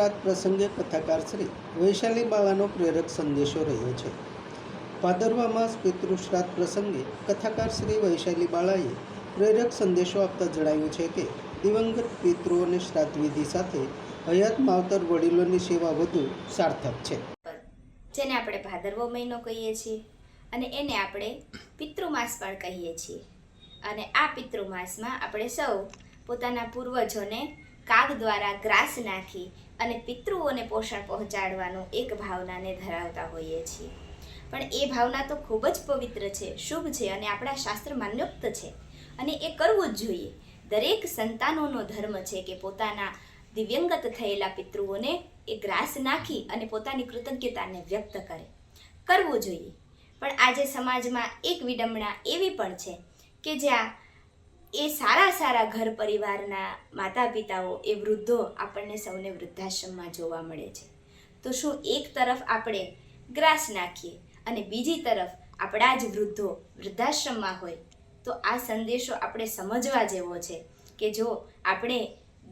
શ્રાદ્ધ પ્રસંગે કથાકાર શ્રી વૈશાલી બાળાનો પ્રેરક સંદેશો રહ્યો છે। ભાદરવા માસ પિતૃ શ્રાદ્ધ પ્રસંગે કથાકાર શ્રી વૈશાલી બાળાએ પ્રેરક સંદેશો આપતા જણાવ્યું છે કે દિવંગત પિતૃઓને શ્રાદ્ધ વિધિ સાથે હયાત માવતર વડીલોની સેવા વધુ સાર્થક છે, જેને આપણે ભાદરવો મહિનો કહીએ છીએ અને એને આપણે પિતૃમાસ પણ કહીએ છીએ। અને આ પિતૃમાસમાં આપણે સૌ પોતાના પૂર્વજોને કાગ દ્વારા ગ્રાસ નાખી અને પિતૃઓને પોષણ પહોંચાડવાનું એક ભાવનાને ધરાવતા હોઈએ છીએ। પણ એ ભાવના તો ખૂબ જ પવિત્ર છે, શુભ છે અને આપણા શાસ્ત્ર માન્યોક્ત છે અને એ કરવું જ જોઈએ। દરેક સંતાનોનો ધર્મ છે કે પોતાના દિવ્યંગત થયેલા પિતૃઓને એ ગ્રાસ નાખી અને પોતાની કૃતજ્ઞતાને વ્યક્ત કરવું જોઈએ। પણ આજે સમાજમાં એક વિડંબણા એવી પણ છે કે જ્યાં એ સારા ઘર પરિવારના માતા પિતાઓ એ વૃદ્ધો આપણને સૌને વૃદ્ધાશ્રમમાં જોવા મળે છે। તો શું એક તરફ આપણે ગ્રાસ નાખીએ અને બીજી તરફ આપણા જ વૃદ્ધો વૃદ્ધાશ્રમમાં હોય? તો આ સંદેશો આપણે સમજવા જેવો છે કે જો આપણે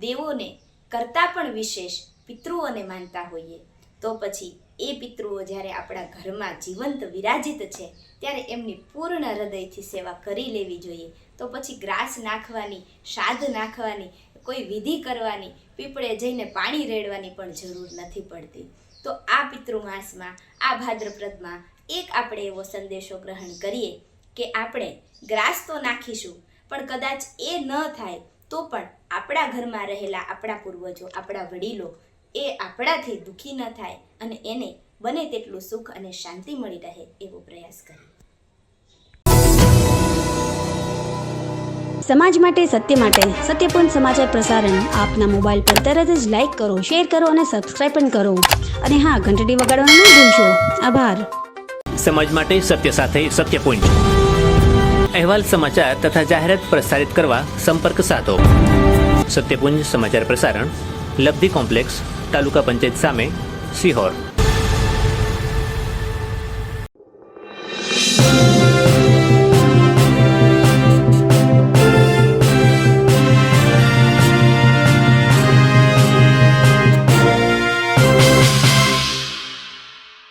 દેવોને કરતાં પણ વિશેષ પિતૃઓને માનતા હોઈએ તો પછી એ પિતૃઓ જ્યારે આપણા ઘરમાં જીવંત વિરાજિત છે ત્યારે એમની પૂર્ણ હૃદયથી સેવા કરી લેવી જોઈએ। તો પછી ગ્રાસ નાખવાની, શ્રાદ્ધ નાખવાની, કોઈ વિધિ કરવાની, પીપળે જઈને પાણી રેડવાની પણ જરૂર નથી પડતી। તો આ પિતૃમાસમાં, આ ભાદ્રપદમાં એક આપણે એવો સંદેશો ગ્રહણ કરીએ કે આપણે ગ્રાસ તો નાખીશું પણ કદાચ એ ન થાય તો પણ આપણા ઘરમાં રહેલા આપણા પૂર્વજો, આપણા વડીલો એ આપણાથી દુઃખી ન થાય અને એને બને તેટલું સુખ અને શાંતિ મળી રહે એવો પ્રયાસ કરીએ। સમાજ માટે, સત્ય માટે, સત્યપૂર્ણ સમાચાર પ્રસારણ આપના મોબાઈલ પર તરત જ લાઈક કરો, શેર કરો અને સબસ્ક્રાઇબ પણ કરો અને હા, ઘંટડી વગાડવાનું ન ભૂલશો। આભાર। સમાજ માટે સત્ય સાથે સત્યપૂર્ણ અહેવાલ, સમાચાર તથા જાહેરાત પ્રસારિત કરવા સંપર્ક સાધો। સત્યપુંજ સમાચાર પ્રસારણ, લબ્ધિ કોમ્પ્લેક્સ, તાલુકા પંચાયત સામે, સિહોર।